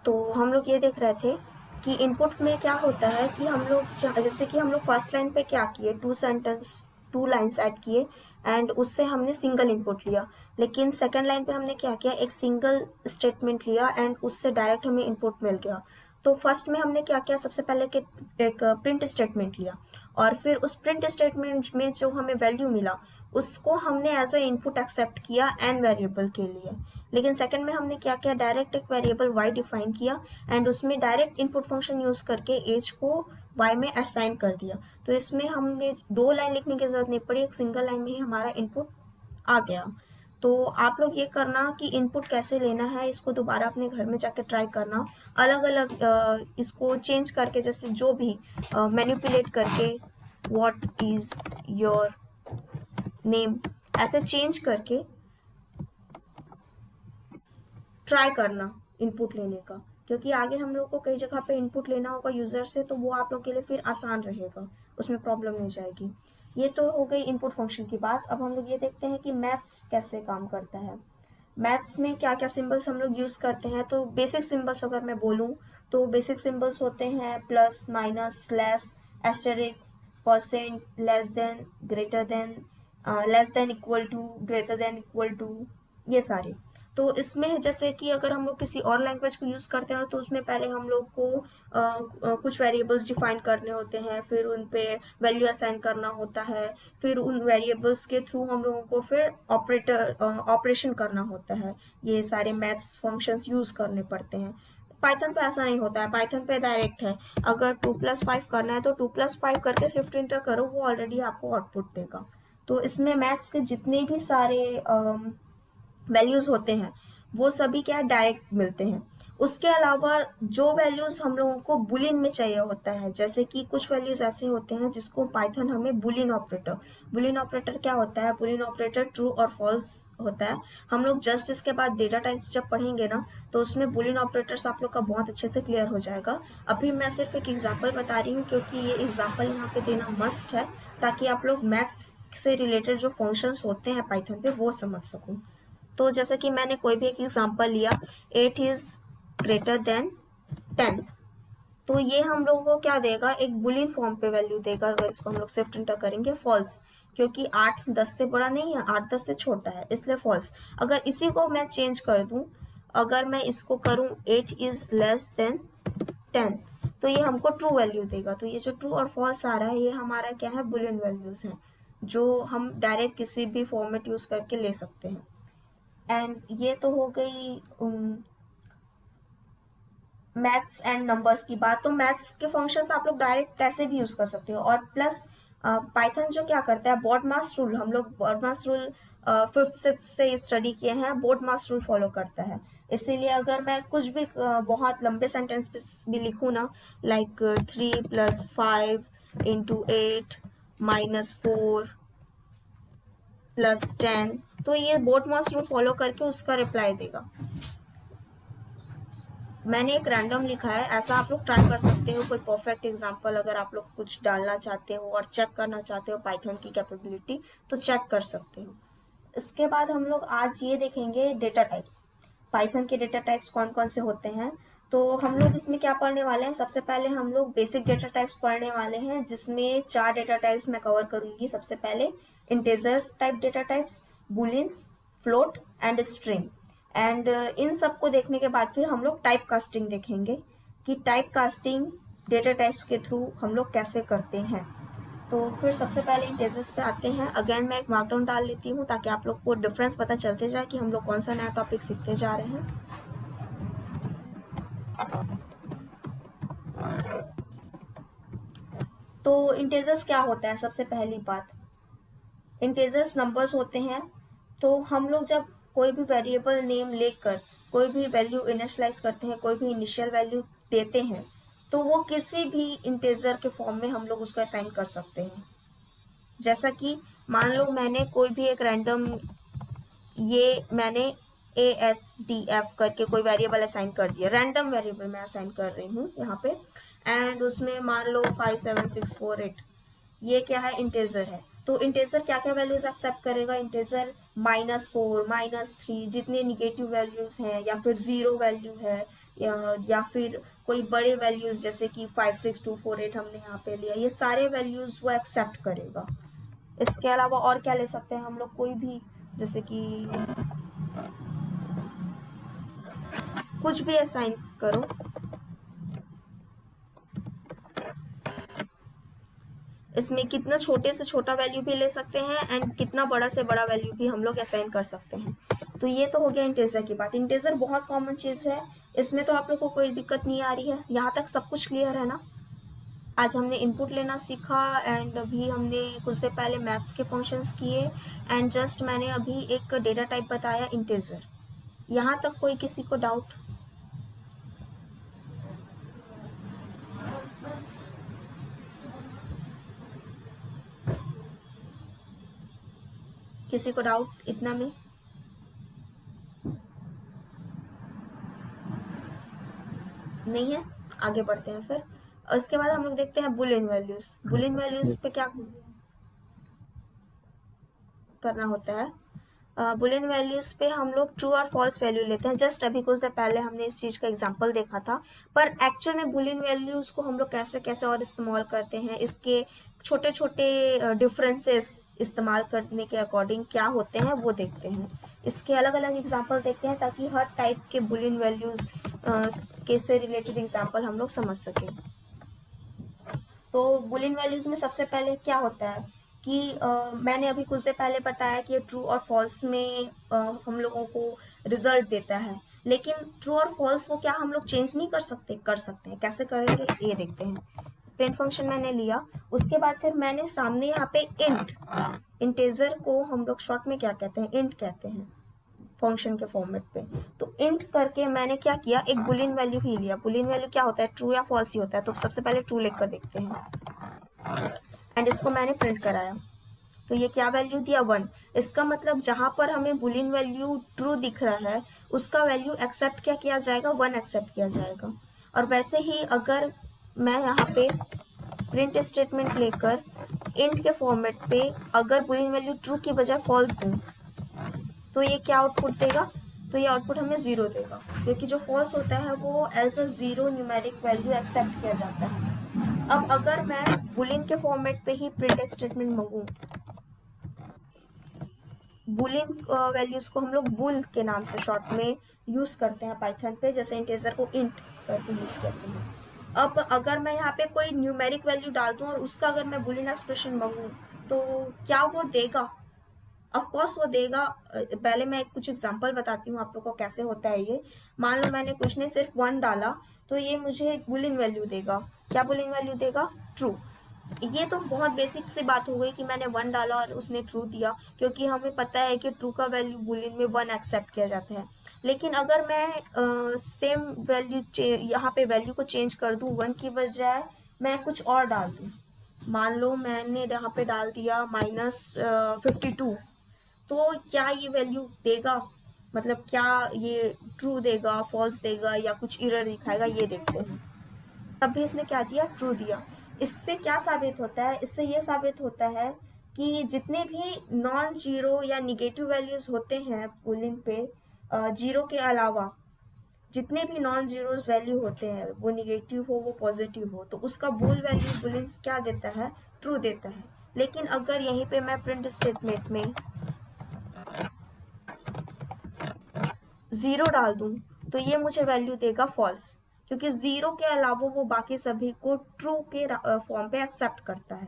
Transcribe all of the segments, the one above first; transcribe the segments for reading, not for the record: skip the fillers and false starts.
तो हम लोग ये देख रहे थे कि इनपुट में क्या होता है कि हम लोग जैसे कि हम लोग फर्स्ट लाइन पे क्या किए, टू लाइन्स ऐड किए एंड उससे हमने सिंगल इनपुट लिया। लेकिन सेकंड लाइन पे हमने क्या किया, एक सिंगल स्टेटमेंट लिया एंड उससे डायरेक्ट हमें इनपुट मिल गया। तो फर्स्ट में हमने क्या किया, सबसे पहले कि एक प्रिंट स्टेटमेंट लिया और फिर उस प्रिंट स्टेटमेंट में जो हमें वैल्यू मिला उसको हमने एज अ इनपुट एक्सेप्ट किया एन वेरिएबल के लिए। लेकिन सेकंड में हमने क्या किया, डायरेक्ट एक वेरिएबल y डिफाइन किया एंड उसमें डायरेक्ट इनपुट फंक्शन यूज करके एज को y में असाइन कर दिया। तो इसमें हमने 2 लाइन लिखने की जरूरत नहीं पड़ी, एक सिंगल लाइन में ही हमारा इनपुट आ गया। तो आप लोग ये करना कि इनपुट कैसे लेना है इसको दोबारा अपने घर में जाके ट्राई करना, अलग अलग इसको चेंज करके, जैसे जो भी मैनिपुलेट करके व्हाट इज योर नेम ऐसे चेंज करके ट्राई करना इनपुट लेने का, क्योंकि आगे हम लोग को कई जगह पे इनपुट लेना होगा यूजर से, तो वो आप लोग के लिए फिर आसान रहेगा, उसमें प्रॉब्लम नहीं जाएगी। ये तो हो गई इनपुट फंक्शन की बात। अब हम लोग ये देखते हैं कि मैथ्स कैसे काम करता है। मैथ्स में क्या क्या सिंबल्स हम लोग यूज करते हैं। तो बेसिक सिंबल्स अगर मैं बोलूँ तो बेसिक सिंबल्स होते हैं plus, minus, slash, asterisks, percent, less than, greater than, less than equal to, greater than equal to, ये सारे। तो इसमें जैसे कि अगर हम लोग किसी और लैंग्वेज को यूज़ करते हैं तो उसमें पहले हम लोग को कुछ वेरिएबल्स डिफाइन करने होते हैं, फिर उन पे वैल्यू असाइन करना होता है, फिर उन वेरिएबल्स के थ्रू हम लोगों को फिर ऑपरेशन करना होता है, ये सारे मैथ्स फंक्शंस यूज़ करने पड़ते हैं। पाइथन पे ऐसा नहीं होता है, पाइथन पे डायरेक्ट है, अगर 2+5 करना है तो 2+5 करके शिफ्ट इंटर करो, वो ऑलरेडी आपको आउटपुट देगा। तो इसमें मैथ्स के जितने भी सारे वैल्यूज़ होते हैं वो सभी क्या डायरेक्ट मिलते हैं। उसके अलावा जो वैल्यूज़ हम लोगों को बुलियन में चाहिए होता है, जैसे कि कुछ वैल्यूज़ ऐसे होते हैं जिसको पाइथन हमें बुलियन ऑपरेटर क्या होता है, बुलियन ऑपरेटर ट्रू और फॉल्स होता है। हम लोग जस्ट इसके बाद डेटा टाइप्स जब पढ़ेंगे ना तो उसमें बुलियन ऑपरेटर्स आप लोग का बहुत अच्छे से क्लियर हो जाएगा। अभी मैं सिर्फ एक एग्जाम्पल बता रही हूँ क्योंकि ये एग्जाम्पल यहाँ पे देना मस्ट है, ताकि आप लोग मैथ्स से रिलेटेड जो फंक्शंस होते हैं पाइथन पे वो समझ सको। तो जैसे कि मैंने कोई भी एक एग्जांपल लिया, 8 इज ग्रेटर देन 10, तो ये हम लोगों को क्या देगा, एक बुलियन फॉर्म पे वैल्यू देगा। अगर इसको हम लोग शिफ्ट इंटर करेंगे फॉल्स, क्योंकि 8 10 से बड़ा नहीं है, 8 10 से छोटा है, इसलिए फॉल्स। अगर इसी को मैं चेंज कर दूं, अगर मैं इसको करूं 8 इज लेस देन 10, तो ये हमको ट्रू वैल्यू देगा। तो ये जो ट्रू और फॉल्स आ रहा है ये हमारा क्या है, बुलियन वैल्यूज हैं, जो हम डायरेक्ट किसी भी फॉर्मेट यूज करके ले सकते हैं। एंड ये तो हो गई मैथ्स एंड नंबर्स की बात। तो मैथ्स के फंक्शंस आप लोग डायरेक्ट कैसे भी यूज कर सकते हो। और प्लस पाइथन जो क्या करता है, बॉडमास रूल, हम लोग बॉडमास रूल 5th 6th से स्टडी किए हैं, बॉडमास रूल फॉलो करता है। इसीलिए अगर मैं कुछ भी बहुत लंबे सेंटेंस भी लिखूँ ना, लाइक 3+5 × 8 -4 +10, तो ये बॉडमास रूल फॉलो करके उसका रिप्लाई देगा। मैंने एक रैंडम लिखा है, ऐसा आप लोग ट्राई कर सकते हो। कोई परफेक्ट एग्जांपल अगर आप लोग कुछ डालना चाहते हो और चेक करना चाहते हो पाइथन की कैपेबिलिटी, तो चेक कर सकते हो। इसके बाद हम लोग आज ये देखेंगे डेटा टाइप्स। पाइथन के डेटा टाइप्स कौन कौन से होते हैं। तो हम लोग इसमें क्या पढ़ने वाले हैं, सबसे पहले हम लोग बेसिक डेटा टाइप्स पढ़ने वाले हैं, जिसमें 4 डेटा टाइप्स मैं कवर करूंगी। सबसे पहले integer type data types, booleans, float and string. And इन सब को देखने के बाद फिर हम लोग टाइप कास्टिंग देखेंगे कि टाइप कास्टिंग डेटा टाइप्स के थ्रू हम लोग कैसे करते हैं। तो फिर सबसे पहले इंटीजर्स पे आते हैं। अगेन मैं एक मार्कडाउन डाल लेती हूँ ताकि आप लोग को डिफरेंस पता चलते जाए कि हम लोग कौन सा नया टॉपिक सीखते जा रहे हैं। तो इंटीजर्स क्या होता है, सबसे पहली बात, इंटीजर्स नंबर्स होते हैं। तो हम लोग जब कोई भी वेरिएबल नेम लेकर कोई भी वैल्यू इनिशियलाइज करते हैं, कोई भी इनिशियल वैल्यू देते हैं, तो वो किसी भी इंटीजर के फॉर्म में हम लोग उसको असाइन कर सकते हैं। जैसा कि मान लो मैंने कोई भी एक रैंडम, ये मैंने ASDF करके कोई वेरिएबल असाइन कर दिया, रैंडम वेरिएबल मैं असाइन कर रही हूँ यहाँ पे। एंड उसमें मान लो 57648, ये क्या है, इंटीजर है। तो इंटीजर क्या क्या वैल्यूज एक्सेप्ट करेगा, इंटीजर -4 -3 जितने निगेटिव वैल्यूज हैं, या फिर 0 वैल्यू है, या फिर कोई बड़े वैल्यूज जैसे कि 56248 हमने यहाँ पे लिया, ये सारे वैल्यूज वो एक्सेप्ट करेगा। इसके अलावा और क्या ले सकते हैं हम लोग, कोई भी जैसे कि कुछ भी असाइन करो, इसमें कितना छोटे से छोटा वैल्यू भी ले सकते हैं एंड कितना बड़ा से बड़ा वैल्यू भी हम लोग असाइन कर सकते हैं। तो ये तो हो गया इंटेजर की बात। इंटेजर बहुत कॉमन चीज़ है, इसमें तो आप लोग को कोई दिक्कत नहीं आ रही है, यहाँ तक सब कुछ क्लियर है ना। आज हमने इनपुट लेना सीखा एंड अभी हमने कुछ देर पहले मैथ्स के फंक्शंस किए एंड जस्ट मैंने अभी एक डेटा टाइप बताया इंटेजर। यहाँ तक कोई किसी को डाउट? किसी को डाउट इतना में? नहीं है, आगे बढ़ते हैं फिर। उसके बाद हम लोग देखते हैं बुलियन वैल्यूज। बुलियन वैल्यूज पे क्या करना होता है? बुलियन वैल्यूज पे हम लोग ट्रू और फॉल्स वैल्यू लेते हैं। जस्ट अभी कुछ देर पहले हमने इस चीज़ का एग्जांपल देखा था, पर एक्चुअल में बुलियन वैल्यूज को हम लोग कैसे कैसे और इस्तेमाल करते हैं, इसके छोटे छोटे डिफरेंसेस इस्तेमाल करने के अकॉर्डिंग क्या होते हैं वो देखते हैं। इसके अलग अलग एग्जाम्पल देखते हैं ताकि हर टाइप के बुलियन वैल्यूज के से रिलेटेड एग्जाम्पल हम लोग समझ सकें। तो बुलियन वैल्यूज में सबसे पहले क्या होता है कि मैंने अभी कुछ देर पहले बताया कि ट्रू और फॉल्स में हम लोगों को रिजल्ट देता है, लेकिन ट्रू और फॉल्स को क्या हम लोग चेंज नहीं कर सकते? कर सकते हैं। कैसे करेंगे ये देखते हैं। प्रिंट फंक्शन मैंने लिया, उसके बाद फिर मैंने सामने यहाँ पे इंटेजर को हम लोग शॉर्ट में क्या कहते हैं? इंट कहते हैं फंक्शन के फॉर्मेट पे। तो इंट करके मैंने क्या किया, एक बुलियन वैल्यू ही लिया। बुलियन वैल्यू क्या होता है? ट्रू या फॉल्स ही होता है। तो सबसे पहले ट्रू लिखकर देखते हैं एंड इसको मैंने प्रिंट कराया। तो ये क्या वैल्यू दिया? 1। इसका मतलब जहां पर हमें बुलियन वैल्यू ट्रू दिख रहा है उसका वैल्यू एक्सेप्ट क्या किया जाएगा? 1 एक्सेप्ट किया जाएगा। और वैसे ही अगर मैं यहाँ पे प्रिंट स्टेटमेंट लेकर इंट के फॉर्मेट पे अगर बुलियन वैल्यू ट्रू की बजाय फॉल्स दूं तो ये क्या आउटपुट देगा? तो ये आउटपुट हमें 0 देगा, क्योंकि जो फॉल्स होता है वो as a 0 numeric value accept किया जाता है। अब अगर मैं बुलियन के फॉर्मेट पे ही प्रिंट स्टेटमेंट मांगूं, बुलियन वैल्यूज को हम लोग बुल के नाम से शॉर्ट में यूज करते हैं पाइथन पे, जैसे इंटीजर को इंट करके यूज करते हैं। अब अगर मैं यहाँ पे कोई न्यूमेरिक वैल्यू डाल दूं और उसका अगर मैं बुलियन एक्सप्रेशन मांगूं तो क्या वो देगा? ऑफ कोर्स वो देगा। पहले मैं कुछ एग्जांपल बताती हूँ आप लोग को कैसे होता है ये। मान लो मैंने कुछ ने सिर्फ 1 डाला तो ये मुझे एक बुलियन वैल्यू देगा। क्या बुलियन वैल्यू देगा? ट्रू। ये तो बहुत बेसिक सी बात हो गई कि मैंने 1 डाला और उसने ट्रू दिया, क्योंकि हमें पता है कि ट्रू का वैल्यू बुलियन में 1 एक्सेप्ट किया जाता है। लेकिन अगर मैं सेम वैल्यू यहाँ पे वैल्यू को चेंज कर दूँ, 1 की बजाय मैं कुछ और डाल दूँ। मान लो मैंने यहाँ पे डाल दिया -52, तो क्या ये वैल्यू देगा? मतलब क्या ये ट्रू देगा, फॉल्स देगा या कुछ एरर दिखाएगा? ये देखते हैं। तब भी इसने क्या दिया? ट्रू दिया। इससे क्या साबित होता है? इससे ये साबित होता है कि जितने भी नॉन जीरो या निगेटिव वैल्यूज होते हैं बुलियन पे, जीरो के अलावा जितने भी नॉन जीरोस वैल्यू होते हैं, वो निगेटिव हो वो पॉजिटिव हो, तो उसका बुल वैल्यू बुलियन क्या देता है? ट्रू देता है। लेकिन अगर यहीं पे मैं प्रिंट स्टेटमेंट में 0 डाल दूं तो ये मुझे वैल्यू देगा फॉल्स, क्योंकि 0 के अलावा वो बाकी सभी को ट्रू के फॉर्म पे एक्सेप्ट करता है।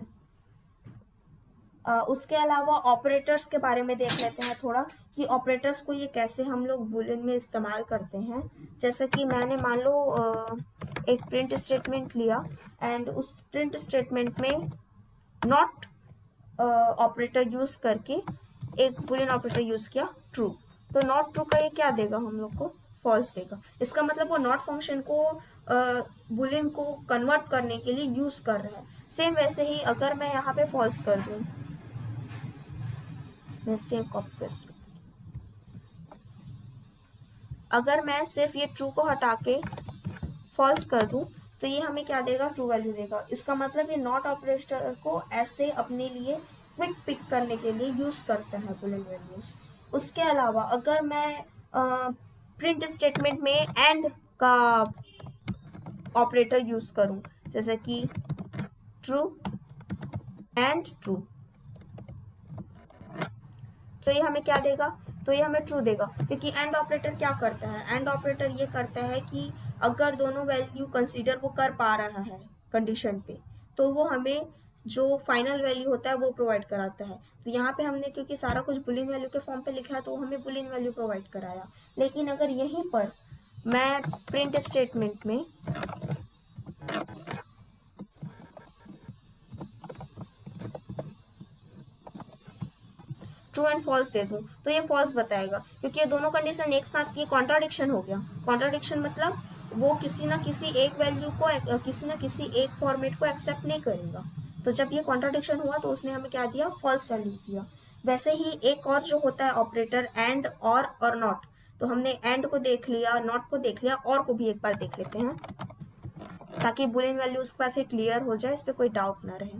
उसके अलावा ऑपरेटर्स के बारे में देख लेते हैं थोड़ा, कि ऑपरेटर्स को ये कैसे हम लोग बुलियन में इस्तेमाल करते हैं। जैसे कि मैंने मान लो एक प्रिंट स्टेटमेंट लिया एंड उस प्रिंट स्टेटमेंट में नॉट ऑपरेटर यूज करके एक बुलियन ऑपरेटर यूज किया, ट्रू। तो नॉट ट्रू का ये क्या देगा हम लोग को? फॉल्स देगा। इसका मतलब वो नॉट फंक्शन को बुलियन को कन्वर्ट करने के लिए यूज कर रहा है। सेम वैसे ही अगर मैं यहाँ पे फॉल्स कर दूं, मैं सेम कॉपी पेस्ट, अगर मैं सिर्फ ये ट्रू को हटा के फॉल्स कर दूं तो ये हमें क्या देगा? ट्रू वैल्यू देगा। इसका मतलब ये नॉट ऑपरेटर को ऐसे अपने लिए क्विक पिक करने के लिए यूज करता है बुलियन वैल्यूज। उसके अलावा अगर मैं प्रिंट स्टेटमेंट में एंड का ऑपरेटर यूज करूं, जैसे कि ट्रू एंड ट्रू, तो ये हमें क्या देगा, तो ये हमें ट्रू देगा, क्योंकि एंड ऑपरेटर क्या करता है, एंड ऑपरेटर ये करता है कि अगर दोनों वैल्यू कंसीडर वो कर पा रहा है कंडीशन पे, तो वो हमें जो फाइनल वैल्यू होता है वो प्रोवाइड कराता है। तो यहाँ पे हमने क्योंकि सारा कुछ बुलियन वैल्यू के फॉर्म पे लिखा है तो हमें बुलियन वैल्यू प्रोवाइड कराया। लेकिन अगर यहीं पर मैं प्रिंट स्टेटमेंट में ट्रू एंड फॉल्स दे दूं तो ये फॉल्स बताएगा, क्योंकि ये दोनों कंडीशन एक साथ, ये कॉन्ट्राडिक्शन हो गया। कॉन्ट्राडिक्शन मतलब वो किसी ना किसी एक वैल्यू को किसी ना किसी एक फॉर्मेट को एक्सेप्ट नहीं करेगा। तो जब ये कॉन्ट्राडिक्शन हुआ तो उसने हमें क्या दिया, फॉल्स वैल्यू दिया। वैसे ही एक और जो होता है ऑपरेटर एंड और नॉट, तो हमने एंड को देख लिया, नॉट को देख लिया, और को भी एक बार देख लेते हैं ताकि बुलियन वैल्यू उसके बाद फिर क्लियर हो जाए, इस पर कोई डाउट ना रहे।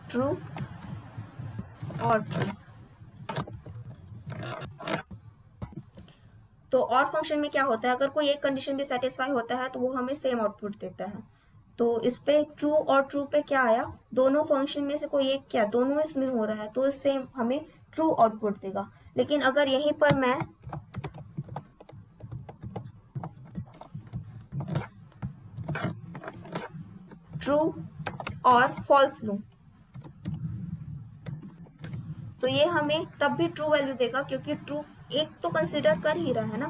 ट्रू और ट्रू, तो और फंक्शन में क्या होता है, अगर कोई एक कंडीशन भी सेटिस्फाई होता है तो वो हमें सेम आउटपुट देता है। तो इस पे ट्रू और ट्रू पे क्या आया, दोनों फंक्शन में से कोई एक, क्या दोनों इसमें हो रहा है तो इससे हमें ट्रू आउटपुट देगा। लेकिन अगर यहीं पर मैं ट्रू और फॉल्स लूं तो ये हमें तब भी ट्रू वैल्यू देगा, क्योंकि ट्रू एक तो कंसिडर कर ही रहा है ना,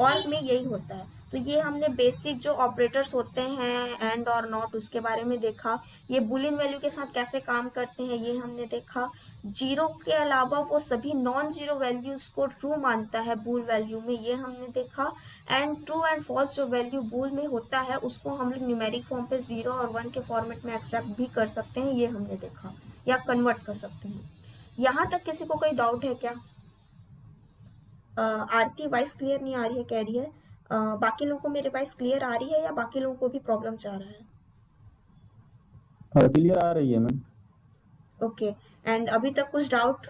और में यही होता है। तो ये हमने बेसिक जो ऑपरेटर्स होते हैं एंड और नॉट उसके बारे में देखा, ये बुलियन वैल्यू के साथ कैसे काम करते हैं ये हमने देखा। जीरो के अलावा वो सभी नॉन जीरो वैल्यूज को ट्रू मानता है बूल वैल्यू में, ये हमने देखा। एंड ट्रू एंड फॉल्स जो वैल्यू बूल में होता है उसको हम लोग न्यूमेरिक फॉर्म पे 0 और 1 के फॉर्मेट में एक्सेप्ट भी कर सकते हैं, ये हमने देखा, या कन्वर्ट कर सकते हैं। यहाँ तक किसी को कोई डाउट है क्या? आरती वॉइस क्लियर नहीं आ रही है कह रही है। बाकी लोगों को मेरी वॉइस क्लियर आ रही है या बाकी लोगों को भी प्रॉब्लम चाह रहा है? क्लियर आ रही है मैम। ओके, एंड अभी तक कुछ डाउट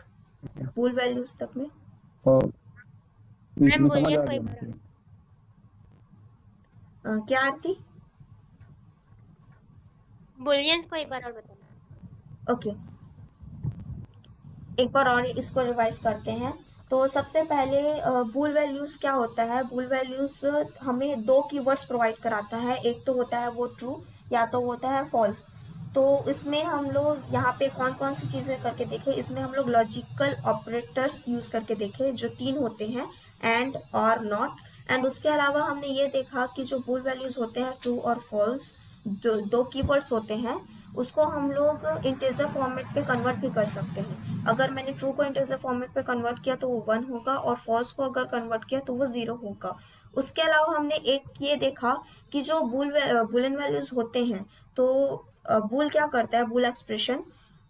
बूल वैल्यूज तक में? और मैम इसमें समझ बोलिए आ कोई गया मुझे। क्या आरती? बुलियन को एक बार और बताना। ओके, एक बार और इसको रिवाइज करते हैं। तो सबसे पहले बूल वैल्यूज क्या होता है, बूल वैल्यूज हमें दो कीवर्ड्स प्रोवाइड कराता है, एक तो होता है वो ट्रू या तो होता है फॉल्स। तो इसमें हम लोग यहाँ पे कौन कौन सी चीज़ें करके देखे, इसमें हम लोग लॉजिकल ऑपरेटर्स यूज करके देखे जो 3 होते हैं, एंड और नॉट। एंड उसके अलावा हमने ये देखा कि जो बूल वैल्यूज होते हैं ट्रू और फॉल्स, दो कीवर्ड्स होते हैं, उसको हम लोग इंटीजर फॉर्मेट पे कन्वर्ट भी कर सकते हैं। अगर मैंने ट्रू को इंटीजर फॉर्मेट पे कन्वर्ट किया तो वो 1 होगा, और फॉल्स को अगर कन्वर्ट किया तो वो 0 होगा। उसके अलावा हमने एक ये देखा कि जो बुलियन वैल्यूज होते हैं, तो बूल क्या करता है, बूल एक्सप्रेशन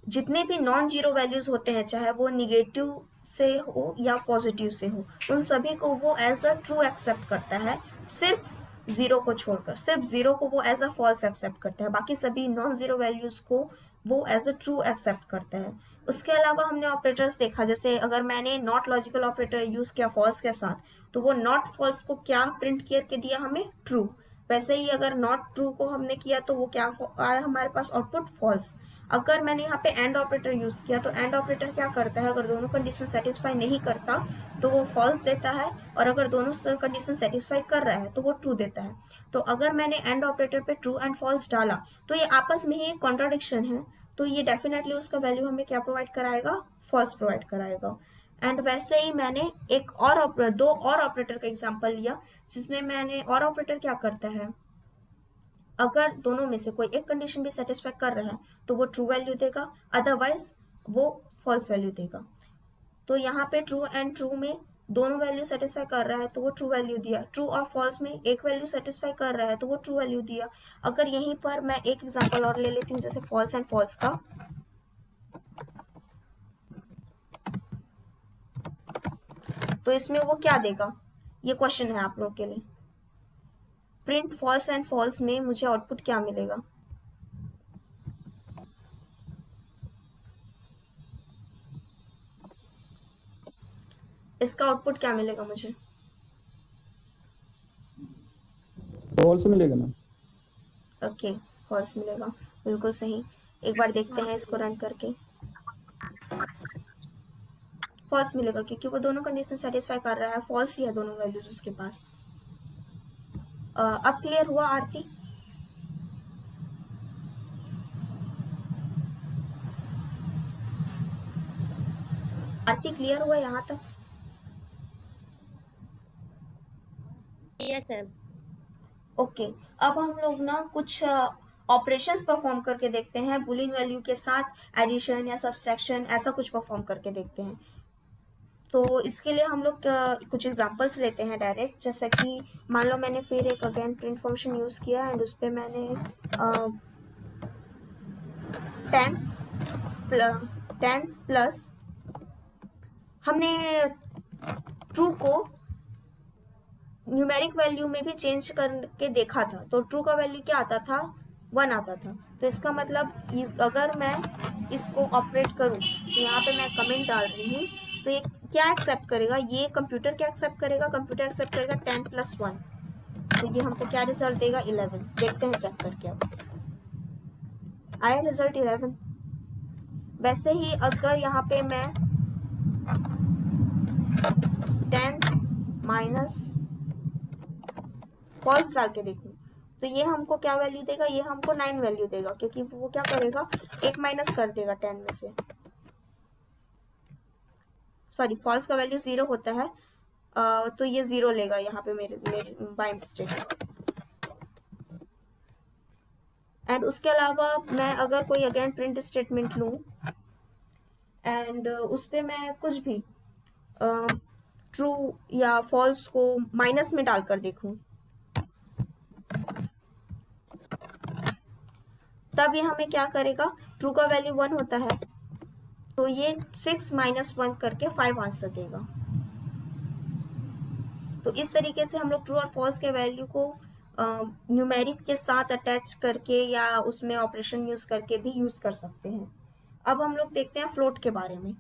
जितने भी नॉन जीरो वैल्यूज होते हैं, चाहे वो निगेटिव से हो या पॉजिटिव से हो, उन सभी को वो एज अ ट्रू एक्सेप्ट करता है, सिर्फ जीरो को छोड़कर। सिर्फ जीरो को वो एज अ फॉल्स एक्सेप्ट करता है, बाकी सभी नॉन जीरो वैल्यूज को वो एज अ ट्रू एक्सेप्ट करता है। उसके अलावा हमने ऑपरेटर्स देखा, जैसे अगर मैंने नॉट लॉजिकल ऑपरेटर यूज किया फॉल्स के साथ तो वो नॉट फॉल्स को क्या प्रिंट करके दिया, हमें ट्रू। वैसे ही अगर नॉट ट्रू को हमने किया तो वो क्या आया हमारे पास आउटपुट, फॉल्स। अगर मैंने यहाँ पे एंड ऑपरेटर यूज किया तो एंड ऑपरेटर क्या करता है, अगर दोनों कंडीशन सेटिस्फाई नहीं करता तो वो फॉल्स देता है, और अगर दोनों कंडीशन सेटिस्फाई कर रहा है तो वो ट्रू देता है। तो अगर मैंने एंड ऑपरेटर पे ट्रू एंड फॉल्स डाला तो ये आपस में ही एक कॉन्ट्राडिक्शन है, तो ये डेफिनेटली उसका वैल्यू हमें क्या प्रोवाइड कराएगा, फॉल्स प्रोवाइड कराएगा। एंड वैसे ही मैंने दो और ऑपरेटर का एग्जांपल लिया, जिसमें मैंने और ऑपरेटर क्या करता है, अगर दोनों में से कोई एक कंडीशन भी सेटिस्फाई कर रहा है तो वो ट्रू वैल्यू देगा, अदरवाइज वो फॉल्स वैल्यू देगा। तो यहाँ पे ट्रू एंड ट्रू में दोनों वैल्यू सेटिस्फाई कर रहा है तो वो ट्रू वैल्यू दिया, ट्रू और फॉल्स में एक वैल्यू सेटिस्फाई कर रहा है तो वो ट्रू वैल्यू दिया। अगर यहीं पर मैं एक एग्जांपल और ले लेती हूँ, जैसे फॉल्स एंड फॉल्स का, तो इसमें वो क्या देगा, ये क्वेश्चन है आप लोगों के लिए। प्रिंट फॉल्स एंड फॉल्स में मुझे आउटपुट क्या मिलेगा, इसका आउटपुट क्या मिलेगा मुझे? फॉल्स मिलेगा मैम। ओके, फॉल्स मिलेगा, बिल्कुल सही। एक बार देखते हैं इसको रन करके। फॉल्स मिलेगा क्योंकि वो दोनों कंडीशन सेटिस्फाई कर रहा है, फॉल्स ही है दोनों वैल्यूज उसके पास। अब क्लियर हुआ आरती? आरती क्लियर हुआ यहाँ तक? Yes sir. ओके, अब हम लोग ना कुछ ऑपरेशंस परफॉर्म करके देखते हैं बुलियन वैल्यू के साथ, एडिशन या सब्सट्रैक्शन, ऐसा कुछ परफॉर्म करके देखते हैं। तो इसके लिए हम लोग कुछ एग्जांपल्स लेते हैं डायरेक्ट। जैसे कि मान लो मैंने फिर एक अगेन प्रिंट फंक्शन यूज़ किया एंड उस पर मैंने 10 प्लस, हमने ट्रू को न्यूमेरिक वैल्यू में भी चेंज करके देखा था, तो ट्रू का वैल्यू क्या आता था? 1 आता था। तो इसका मतलब अगर मैं इसको ऑपरेट करूं, तो यहाँ पे मैं कमेंट डाल रही हूँ, तो ये क्या एक्सेप्ट करेगा? ये कंप्यूटर क्या एक्सेप्ट करेगा? कंप्यूटर एक्सेप्ट करेगा 10 + 1। तो ये हमको क्या रिजल्ट देगा? 11। देखते हैं चेक करके। अब आया रिजल्ट 11। वैसे ही अगर यहाँ पे मैं 10 - फॉल्स डाल के देखूं, तो ये हमको क्या वैल्यू देगा? ये हमको 9 वैल्यू देगा, क्योंकि वो क्या करेगा? 1 माइनस कर देगा 10 में से। सॉरी, फॉल्स का वैल्यू 0 होता है, तो ये 0 लेगा यहाँ पे मेरे बाय मिस्टेक। एंड उसके अलावा मैं अगर कोई अगेन प्रिंट स्टेटमेंट लूँ एंड उस पर मैं कुछ भी ट्रू या फॉल्स को माइनस में डालकर देखूं, तब ये हमें क्या करेगा? ट्रू का वैल्यू 1 होता है, तो ये 6 - 1 करके 5 आंसर देगा। तो इस तरीके से हम लोग ट्रू और फॉल्स के वैल्यू को न्यूमेरिक के साथ अटैच करके या उसमें ऑपरेशन यूज करके भी यूज कर सकते हैं। अब हम लोग देखते हैं फ्लोट के बारे में।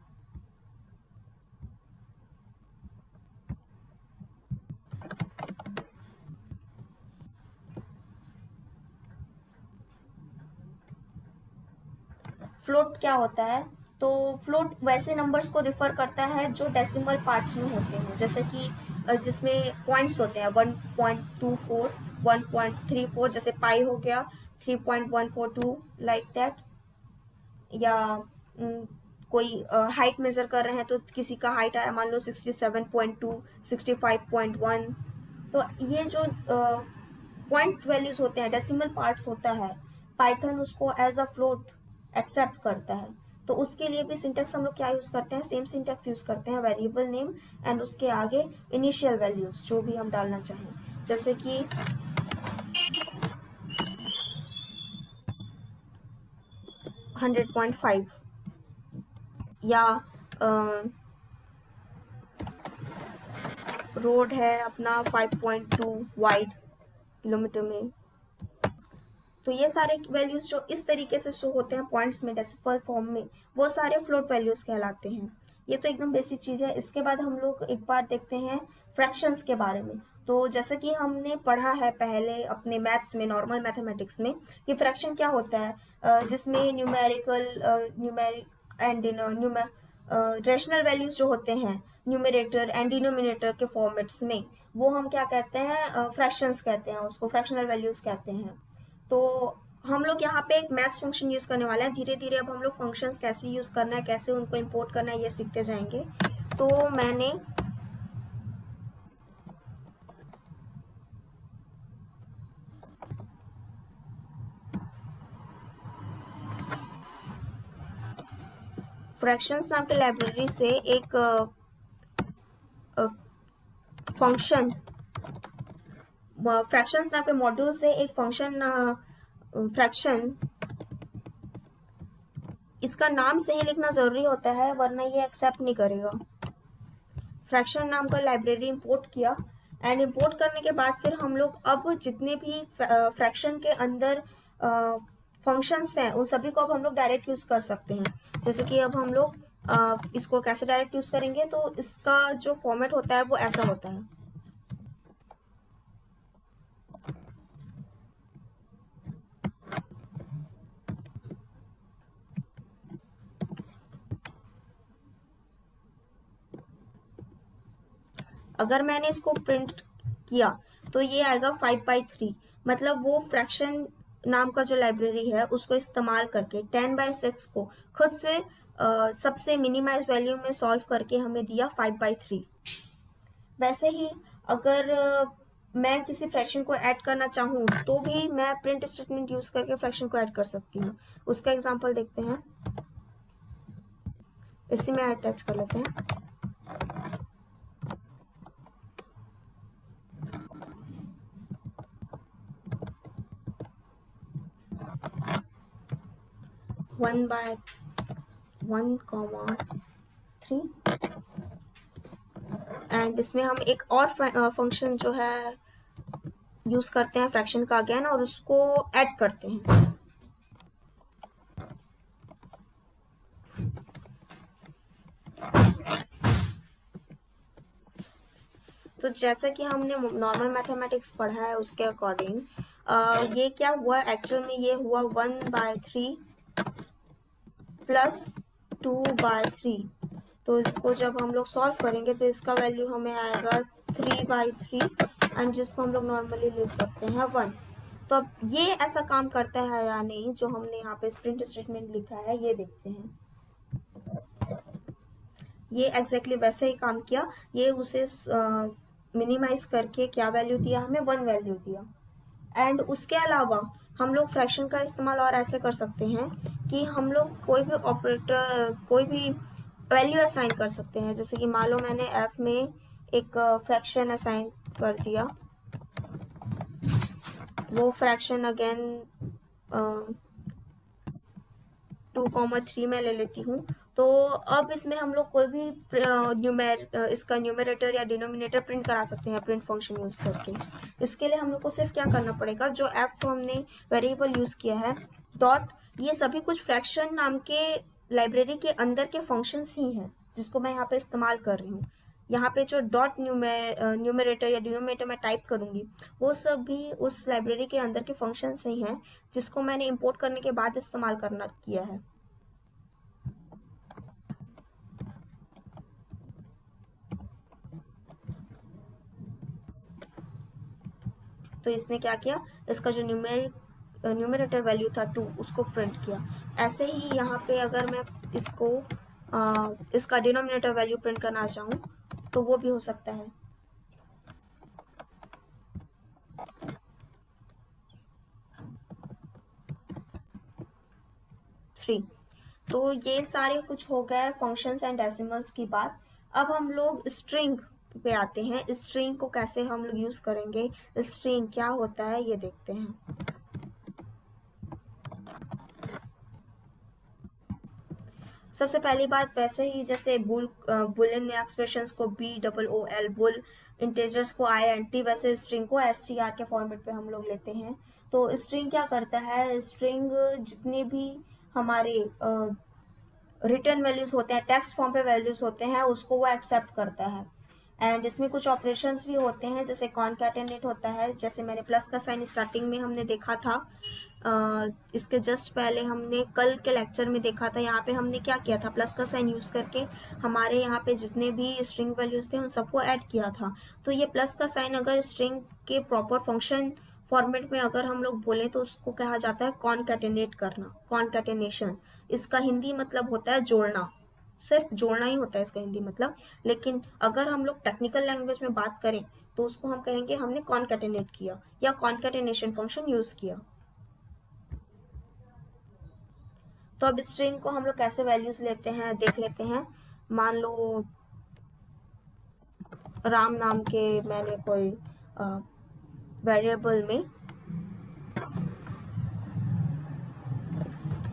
फ्लोट क्या होता है? तो फ्लोट वैसे नंबर्स को रिफर करता है जो डेसिमल पार्ट्स में होते हैं, जैसे कि जिसमें पॉइंट्स होते हैं 1.24, 1.34, जैसे पाई हो गया 3.142, लाइक दैट। या कोई हाइट मेजर कर रहे हैं तो किसी का हाइट आया मान लो 67.2, 65.1। तो ये जो पॉइंट वैल्यूज होते हैं, डेसिमल पार्ट्स होता है, पाइथन उसको एज अ फ्लोट एक्सेप्ट करता है। तो उसके लिए भी सिंटेक्स हम लोग क्या यूज करते हैं? सेम सिंटेक्स यूज करते हैं, वेरिएबल नेम एंड उसके आगे इनिशियल वैल्यूज जो भी हम डालना चाहें, जैसे कि 100.5 या रोड है अपना 5.2 वाइड किलोमीटर में। तो ये सारे वैल्यूज जो इस तरीके से शो होते हैं पॉइंट्स में डेसिमल फॉर्म में, वो सारे फ्लोट वैल्यूज कहलाते हैं। ये तो एकदम बेसिक चीज़ है। इसके बाद हम लोग एक बार देखते हैं फ्रैक्शंस के बारे में। तो जैसे कि हमने पढ़ा है पहले अपने मैथ्स में, नॉर्मल मैथमेटिक्स में, कि फ्रैक्शन क्या होता है, जिसमें न्यूमेरिक एंड रेशनल वैल्यूज जो होते हैं न्यूमरेटर एंड डिनोमिनेटर के फॉर्मेट्स में, वो हम क्या कहते हैं? फ्रैक्शंस कहते हैं, उसको फ्रैक्शनल वैल्यूज कहते हैं। तो हम लोग यहाँ पे एक मैथ्स फंक्शन यूज़ करने वाले हैं। धीरे धीरे अब हम लोग फंक्शंस कैसे यूज़ करना है, कैसे उनको इंपोर्ट करना है, ये सीखते जाएंगे। तो मैंने फ्रैक्शंस नाम के लाइब्रेरी से एक फंक्शन, फ्रैक्शंस नाम के मॉड्यूल से एक फंक्शन फ्रैक्शन, इसका नाम सही लिखना ज़रूरी होता है वरना ये एक्सेप्ट नहीं करेगा। फ्रैक्शन नाम का लाइब्रेरी इंपोर्ट किया एंड इंपोर्ट करने के बाद फिर हम लोग अब जितने भी फ्रैक्शन के अंदर फंक्शंस हैं उन सभी को अब हम लोग डायरेक्ट यूज़ कर सकते हैं। जैसे कि अब हम लोग इसको कैसे डायरेक्ट यूज़ करेंगे, तो इसका जो फॉर्मेट होता है वो ऐसा होता है। अगर मैंने इसको प्रिंट किया तो ये आएगा 5/3, मतलब वो फ्रैक्शन नाम का जो लाइब्रेरी है उसको इस्तेमाल करके 10/6 को खुद से सबसे मिनिमाइज वैल्यू में सॉल्व करके हमें दिया 5/3। वैसे ही अगर मैं किसी फ्रैक्शन को ऐड करना चाहूँ तो भी मैं प्रिंट स्टेटमेंट यूज करके फ्रैक्शन को ऐड कर सकती हूँ। उसका एग्जांपल देखते हैं, इसी में अटैच कर लेते हैं। वन बाय 1,3 एंड इसमें हम एक और फंक्शन जो है यूज करते हैं फ्रैक्शन का अगेन, और उसको ऐड करते हैं। तो जैसा कि हमने नॉर्मल मैथमेटिक्स पढ़ा है उसके अकॉर्डिंग ये क्या हुआ, एक्चुअल में ये हुआ 1/3 प्लस 2/3। तो इसको जब हम लोग सॉल्व करेंगे तो इसका वैल्यू हमें आएगा 3/3 एंड जिसको हम लोग नॉर्मली लिख सकते हैं 1। तो अब ये ऐसा काम करता है या नहीं जो हमने यहाँ पे प्रिंट स्टेटमेंट लिखा है, ये देखते हैं। ये एग्जैक्टली वैसे ही काम किया, ये उसे मिनिमाइज करके क्या वैल्यू दिया, हमें 1 वैल्यू दिया। एंड उसके अलावा हम लोग फ्रैक्शन का इस्तेमाल और ऐसे कर सकते हैं कि हम लोग कोई भी ऑपरेटर, कोई भी वैल्यू असाइन कर सकते हैं। जैसे कि मान लो मैंने f में एक फ्रैक्शन असाइन कर दिया, वो फ्रैक्शन अगेन 2,3 में ले लेती हूँ। तो अब इसमें हम लोग कोई भी इसका न्यूमरेटर या डिनोमिनेटर प्रिंट करा सकते हैं प्रिंट फंक्शन यूज करके। इसके लिए हम लोग को सिर्फ क्या करना पड़ेगा, जो f को हमने वेरिएबल यूज किया है डॉट, ये सभी कुछ फ्रैक्शन नाम के लाइब्रेरी के अंदर के फंक्शंस ही हैं जिसको मैं यहाँ पे इस्तेमाल कर रही हूँ। यहाँ पे जो डॉट न्यूमरेटर या डिनोमिनेटर मैं टाइप करूँगी वो सब भी उस लाइब्रेरी के अंदर के फंक्शंस ही हैं जिसको मैंने इंपोर्ट करने के बाद इस्तेमाल करना किया है। तो इसने क्या किया, इसका जो न्यूमरेटर वैल्यू था 2 उसको प्रिंट किया। ऐसे ही यहाँ पे अगर मैं इसको इसका डिनोमिनेटर वैल्यू प्रिंट करना चाहूँ तो वो भी हो सकता है। थ्री। तो ये सारे कुछ हो गए फंक्शंस एंड डेसिमल्स की बात। अब हम लोग स्ट्रिंग पे आते हैं। स्ट्रिंग को कैसे हम लोग यूज करेंगे, स्ट्रिंग क्या होता है ये देखते हैं। सबसे पहली बात, वैसे ही जैसे बुलियन में एक्सप्रेशंस को BOOL, बुल, इंटेजर्स को INT, वैसे स्ट्रिंग को STR के फॉर्मेट पे हम लोग लेते हैं। तो स्ट्रिंग क्या करता है, स्ट्रिंग जितने भी हमारे रिटर्न वैल्यूज होते हैं, टेक्स्ट फॉर्म पे वैल्यूज होते हैं, उसको वो एक्सेप्ट करता है। एंड इसमें कुछ ऑपरेशंस भी होते हैं जैसे कॉनकैटेनेट होता है, जैसे मैंने प्लस का साइन स्टार्टिंग में हमने देखा था, इसके जस्ट पहले हमने कल के लेक्चर में देखा था। यहाँ पे हमने क्या किया था, प्लस का साइन यूज़ करके हमारे यहाँ पे जितने भी स्ट्रिंग वैल्यूज थे उन सबको ऐड किया था। तो ये प्लस का साइन अगर स्ट्रिंग के प्रॉपर फंक्शन फॉर्मेट में अगर हम लोग बोले तो उसको कहा जाता है कॉनकैटेनेट करना, कॉनकैटेनेशन। इसका हिंदी मतलब होता है जोड़ना, सिर्फ जोड़ना ही होता है इसका हिंदी मतलब। लेकिन अगर हम लोग टेक्निकल लैंग्वेज में बात करें तो उसको हम कहेंगे हमने कॉनकैटेनेट किया या कॉनकैटेनेशन फंक्शन यूज किया। तो अब स्ट्रिंग को हम लोग कैसे वैल्यूज लेते हैं देख लेते हैं। मान लो राम नाम के मैंने कोई वेरिएबल में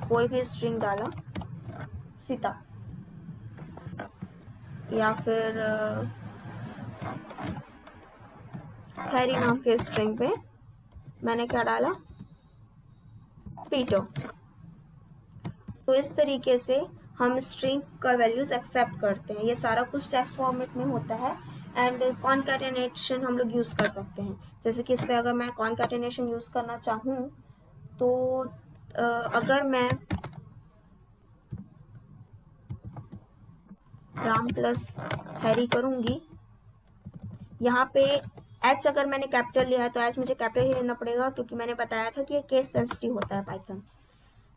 कोई भी स्ट्रिंग डाला, सीता, या फिर हैरी नाम के स्ट्रिंग पे मैंने क्या डाला, पीटर। तो इस तरीके से हम स्ट्रिंग का वैल्यूज एक्सेप्ट करते हैं। ये सारा कुछ टेक्स्ट फॉर्मेट में होता है। एंड कॉनकैटेनेशन हम लोग यूज़ कर सकते हैं। जैसे कि इस पर अगर मैं कॉनकैटेनेशन यूज़ करना चाहूँ तो अगर मैं राम प्लस हैरी करूँगी यहाँ पे एच अगर मैंने कैपिटल लिया है तो एच मुझे कैपिटल ही लेना पड़ेगा, क्योंकि मैंने बताया था कि ये केस सेंसिटिव होता है पाइथन।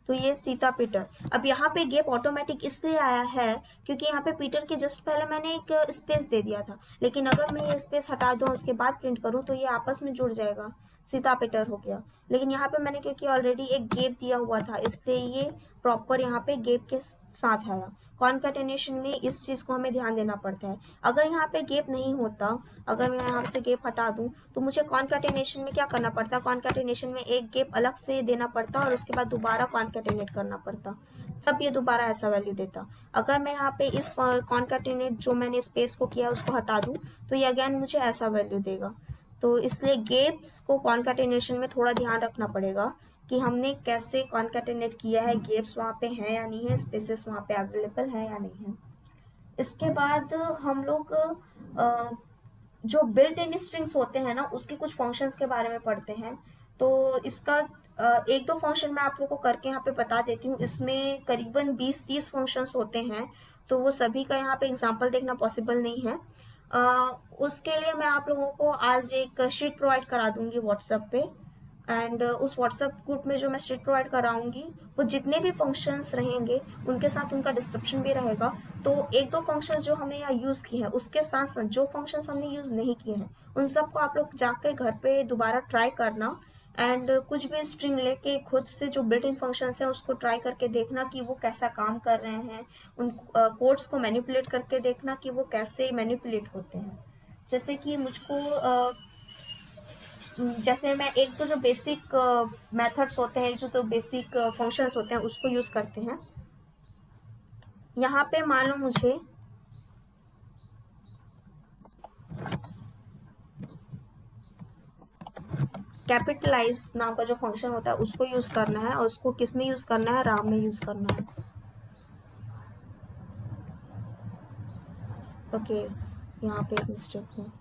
तो ये सीता पीटर। अब यहाँ पे गैप ऑटोमेटिक इसलिए आया है क्योंकि यहाँ पे पीटर के जस्ट पहले मैंने एक स्पेस दे दिया था, लेकिन अगर मैं ये स्पेस हटा दूँ उसके बाद प्रिंट करूँ तो ये आपस में जुड़ जाएगा, सीता पीटर हो गया। लेकिन यहाँ पे मैंने क्योंकि ऑलरेडी एक गैप दिया हुआ था इसलिए ये प्रॉपर यहाँ पे गैप के साथ आया। कॉन्कैटिनेशन में इस चीज़ को हमें ध्यान देना पड़ता है। अगर यहाँ पे गैप नहीं होता, अगर मैं यहाँ से गैप हटा दूँ तो मुझे कॉन्कैटिनेशन में क्या करना पड़ता, कॉन्कैटिनेशन में एक गैप अलग से देना पड़ता और उसके बाद दोबारा कॉन्कैटिनेट करना पड़ता, तब ये दोबारा ऐसा वैल्यू देता। अगर मैं यहाँ पे इस कॉन्कैटिनेट जो मैंने स्पेस को किया उसको हटा दूँ तो ये अगेन मुझे ऐसा वैल्यू देगा। तो इसलिए गैप्स को कॉन्कैटिनेशन में थोड़ा ध्यान रखना पड़ेगा कि हमने कैसे कॉन्कैटिनेट किया है, गैप्स वहाँ पे हैं या नहीं है, स्पेसेस वहाँ पे अवेलेबल हैं या नहीं है। इसके बाद हम लोग जो बिल्ट इन स्ट्रिंग्स होते हैं ना उसके कुछ फंक्शंस के बारे में पढ़ते हैं। तो इसका एक दो फंक्शन मैं आप लोगों को करके यहाँ पे बता देती हूँ। इसमें करीबन 20-30 फंक्शंस होते हैं, तो वो सभी का यहाँ पे एग्जांपल देखना पॉसिबल नहीं है। उसके लिए मैं आप लोगों को आज एक शीट प्रोवाइड करा दूंगी व्हाट्सएप पे, एंड उस व्हाट्सएप ग्रुप में जो मैं शीट प्रोवाइड कराऊंगी वो जितने भी फंक्शंस रहेंगे उनके साथ उनका डिस्क्रिप्शन भी रहेगा। तो एक दो फंक्शंस जो हमने यहाँ यूज़ किए हैं उसके साथ साथ जो फंक्शंस हमने यूज़ नहीं किए हैं उन सबको आप लोग जाकर घर पे दोबारा ट्राई करना, एंड कुछ भी स्ट्रिंग लेके खुद से जो बिल्ट इन फंक्शंस हैं उसको ट्राई करके देखना कि वो कैसा काम कर रहे हैं। उन कोड्स को मैनिपुलेट करके देखना कि वो कैसे मैनिपुलेट होते हैं। जैसे कि मुझको जैसे मैं एक तो जो बेसिक मेथड्स होते हैं, जो तो बेसिक फंक्शंस होते हैं उसको यूज़ करते हैं। यहाँ पे मान लो मुझे कैपिटलाइज नाम का जो फंक्शन होता है उसको यूज़ करना है, और उसको किस में यूज़ करना है, राम में यूज़ करना है। ओके, यहाँ पे एक मिस्टेक है।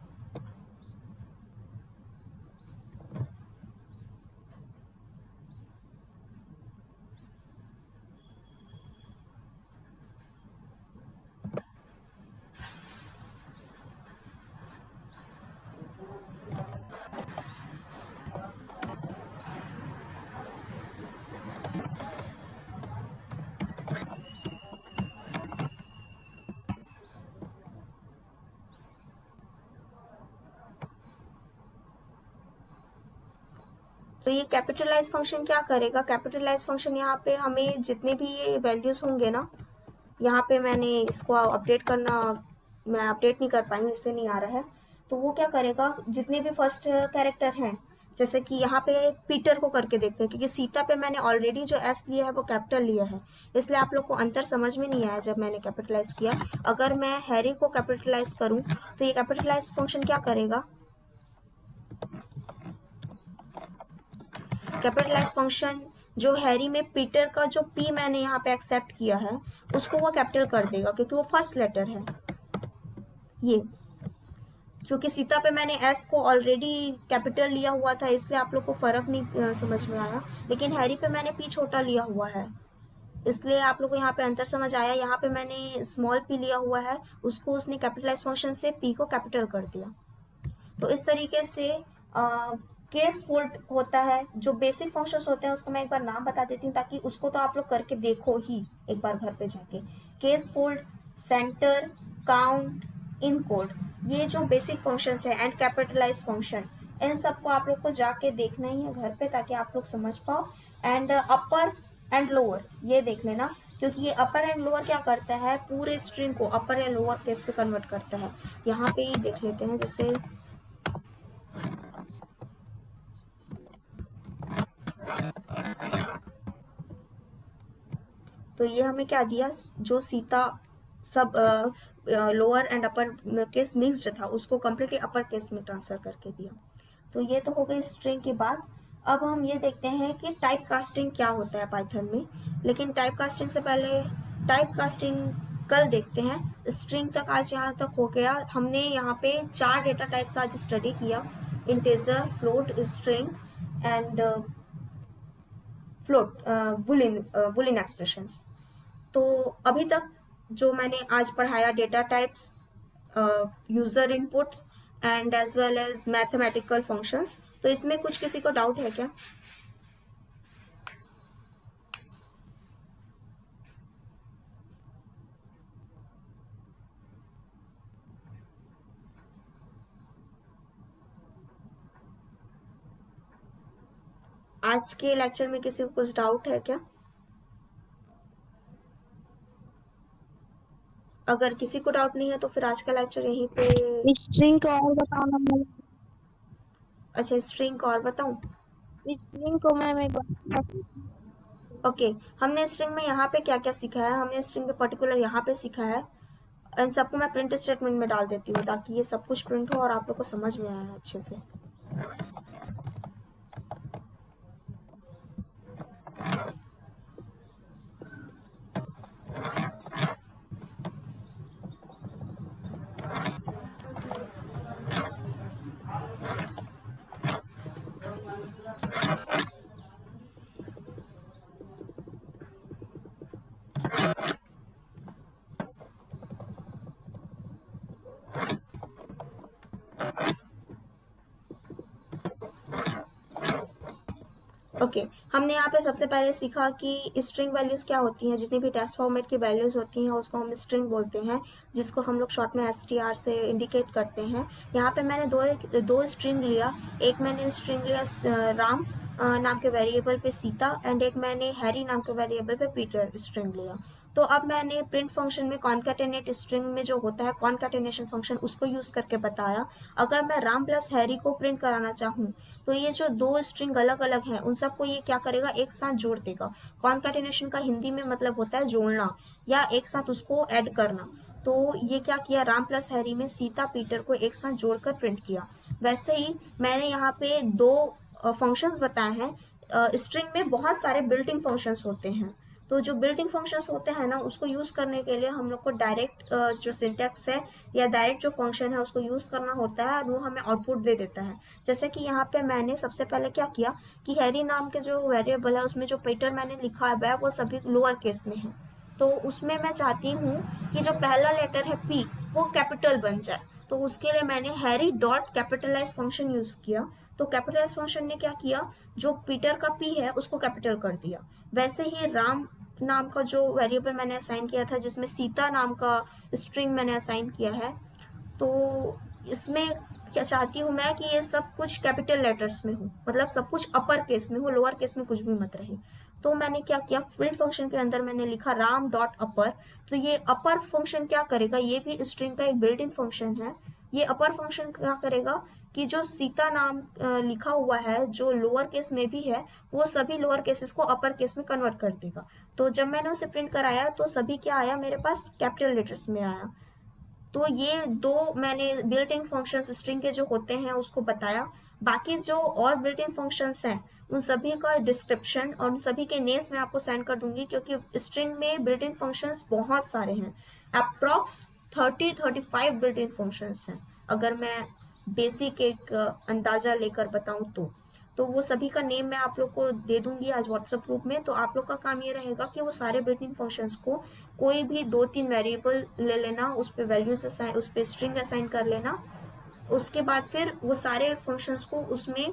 तो ये कैपिटलाइज फंक्शन क्या करेगा, कैपिटलाइज फंक्शन यहाँ पे हमें जितने भी ये वैल्यूज़ होंगे ना, यहाँ पे मैंने इसको अपडेट करना, मैं अपडेट नहीं कर पाई हूँ इसलिए नहीं आ रहा है। तो वो क्या करेगा, जितने भी फर्स्ट कैरेक्टर हैं, जैसे कि यहाँ पे पीटर को करके देखते हैं, क्योंकि सीता पे मैंने ऑलरेडी जो एस लिया है वो कैपिटल लिया है, इसलिए आप लोग को अंतर समझ में नहीं आया जब मैंने कैपिटलाइज किया। अगर मैं हैरी को कैपिटलाइज करूँ तो ये कैपिटलाइज फंक्शन क्या करेगा, कैपिटलाइज फंक्शन जो हैरी में पीटर का जो पी मैंने यहाँ पे एक्सेप्ट किया है उसको वो कैपिटल कर देगा, क्योंकि वो फर्स्ट लेटर है ये। क्योंकि सीता पे मैंने एस को ऑलरेडी कैपिटल लिया हुआ था इसलिए आप लोग को फर्क नहीं समझ में आया, लेकिन हैरी पे मैंने पी छोटा लिया हुआ है इसलिए आप लोग को यहाँ पे अंतर समझ आया। यहाँ पे मैंने स्मॉल पी लिया हुआ है, उसको उसने कैपिटलाइज फंक्शन से पी को कैपिटल कर दिया। तो इस तरीके से केस फोल्ड होता है। जो बेसिक फंक्शंस होते हैं उसका मैं एक बार नाम बता देती हूँ ताकि उसको तो आप लोग करके देखो ही एक बार घर पे जाके। Case fold, centre, count, encode, ये जो बेसिक फंक्शंस है, एंड कैपिटलाइज फंक्शन, इन सबको आप लोग को जाके देखना ही है घर पे ताकि आप लोग समझ पाओ। एंड अपर एंड लोअर ये देख लेना, क्योंकि ये अपर एंड लोअर क्या करता है, पूरे स्ट्रिंग को अपर या लोअर केस पे कन्वर्ट करता है। यहाँ पे ही देख लेते हैं, जैसे तो ये हमें क्या दिया, जो सीता सब lower and upper case mixed था उसको कम्प्लीटली अपर केस में ट्रांसफर करके दिया। तो ये तो हो गई स्ट्रिंग की बात। अब हम ये देखते हैं कि टाइप कास्टिंग क्या होता है पाइथन में, लेकिन टाइप कास्टिंग से पहले टाइप कास्टिंग कल देखते हैं। स्ट्रिंग तक आज यहाँ तक हो गया। हमने यहाँ पे 4 डेटा टाइप्स आज स्टडी किया, integer, float, string and float, boolean expressions. तो अभी तक जो मैंने आज पढ़ाया, data types, user inputs and as well as mathematical functions. तो इसमें कुछ किसी को डाउट है क्या? आज के लेक्चर में किसी को कुछ डाउट है क्या? अगर किसी को डाउट नहीं है तो फिर आज का लेक्चर यहीं पे। स्ट्रिंग को और बताओ ना मैम। अच्छा, स्ट्रिंग को और बताऊं? स्ट्रिंग को मैम एक बार। ओके, हमने स्ट्रिंग में यहाँ पे क्या क्या सीखा है, हमने स्ट्रिंग में पर्टिकुलर यहाँ पे सीखा है। इन सबको मैं प्रिंट स्टेटमेंट में डाल देती हूँ ताकि ये सब कुछ प्रिंट हो और आप लोग को समझ में आए अच्छे से। ओके, हमने यहाँ पे सबसे पहले सीखा कि स्ट्रिंग वैल्यूज़ क्या होती हैं। जितनी भी टेक्स्ट फॉर्मेट की वैल्यूज़ होती हैं उसको हम स्ट्रिंग बोलते हैं, जिसको हम लोग शॉर्ट में str से इंडिकेट करते हैं। यहाँ पे मैंने दो स्ट्रिंग लिया। एक मैंने स्ट्रिंग लिया राम नाम के वेरिएबल पे सीता, एंड एक मैंने हैरी नाम के वेरिएबल पे पीटर स्ट्रिंग लिया। तो अब मैंने प्रिंट फंक्शन में कॉन्कैटेनेट स्ट्रिंग में जो होता है कॉन्कैटेनेशन फंक्शन, उसको यूज़ करके बताया। अगर मैं राम प्लस हैरी को प्रिंट कराना चाहूँ तो ये जो दो स्ट्रिंग अलग अलग हैं उन सबको ये क्या करेगा, एक साथ जोड़ देगा। कॉन्कैटेनेशन का हिंदी में मतलब होता है जोड़ना या एक साथ उसको ऐड करना। तो ये क्या किया, राम प्लस हैरी में सीता पीटर को एक साथ जोड़कर प्रिंट किया। वैसे ही मैंने यहाँ पे दो फंक्शंस बताए हैं। स्ट्रिंग में बहुत सारे बिल्ट-इन फंक्शंस होते हैं। तो जो बिल्ट-इन फंक्शंस होते हैं ना, उसको यूज़ करने के लिए हम लोग को डायरेक्ट जो सिंटैक्स है या डायरेक्ट जो फंक्शन है उसको यूज़ करना होता है, और वो हमें आउटपुट दे देता है। जैसे कि यहाँ पे मैंने सबसे पहले क्या किया कि हैरी नाम के जो वेरिएबल है उसमें जो पीटर मैंने लिखा है वो सभी लोअर केस में है। तो उसमें मैं चाहती हूँ कि जो पहला लेटर है पी वो कैपिटल बन जाए। तो उसके लिए मैंने Harry dot capitalise function use किया। तो कैपिटलाइज फंक्शन ने क्या किया, जो पीटर का पी है उसको कैपिटल कर दिया। वैसे ही राम नाम का जो वेरिएबल मैंने असाइन किया था, जिसमें सीता नाम का स्ट्रिंग मैंने असाइन किया है, तो इसमें क्या चाहती हूँ मैं कि ये सब कुछ कैपिटल लेटर्स में हो, मतलब सब कुछ अपर केस में हो, लोअर केस में कुछ भी मत रहे। तो मैंने क्या किया, प्रिंट फंक्शन के अंदर मैंने लिखा राम डॉट अपर। तो ये अपर फंक्शन क्या करेगा, ये भी स्ट्रिंग का एक बिल्ट इन फंक्शन है। ये अपर फंक्शन क्या करेगा कि जो सीता नाम लिखा हुआ है जो लोअर केस में भी है, वो सभी लोअर केसेस को अपर केस में कन्वर्ट कर देगा। तो जब मैंने उसे प्रिंट कराया तो सभी क्या आया मेरे पास, कैपिटल लेटर्स में आया। तो ये दो मैंने बिल्ट इन फंक्शंस स्ट्रिंग के जो होते हैं उसको बताया। बाकी जो और बिल्ट इन फंक्शंस हैं उन सभी का डिस्क्रिप्शन और उन सभी के नेम्स मैं आपको सेंड कर दूंगी, क्योंकि स्ट्रिंग में बिल्ट इन फंक्शंस बहुत सारे हैं। अप्रॉक्स 30-35 बिल्ट इन फंक्शंस हैं, अगर मैं बेसिक एक अंदाज़ा लेकर बताऊं तो वो सभी का नेम मैं आप लोग को दे दूंगी आज व्हाट्सएप ग्रुप में। तो आप लोग का काम ये रहेगा कि वो सारे बिल्ट इन फंक्शंस को कोई भी 2-3 वेरिएबल ले लेना, उस पर वैल्यूज असाइन, उस पर स्ट्रिंग असाइन कर लेना। उसके बाद फिर वो सारे फंक्शंस को उसमें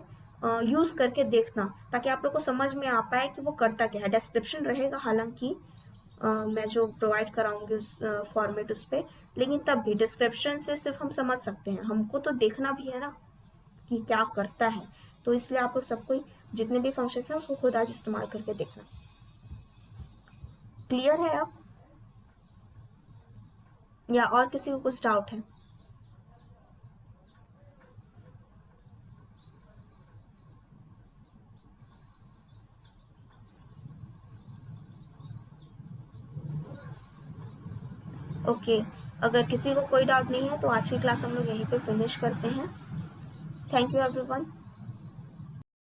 यूज़ करके देखना, ताकि आप लोग को समझ में आ पाए कि वो करता क्या है। डिस्क्रिप्शन रहेगा हालांकि मैं जो प्रोवाइड कराऊंगी उस फॉर्मेट उस पर, लेकिन तब भी डिस्क्रिप्शन से सिर्फ हम समझ सकते हैं, हमको तो देखना भी है ना कि क्या करता है। तो इसलिए आप लोग सबको जितने भी फंक्शंस हैं उसको खुद आज इस्तेमाल करके देखना। क्लियर है अब, या और किसी को कुछ डाउट है? ओके, अगर किसी को कोई डाउट नहीं है तो आज की क्लास हम लोग यहीं पे फिनिश करते हैं। Thank you everyone.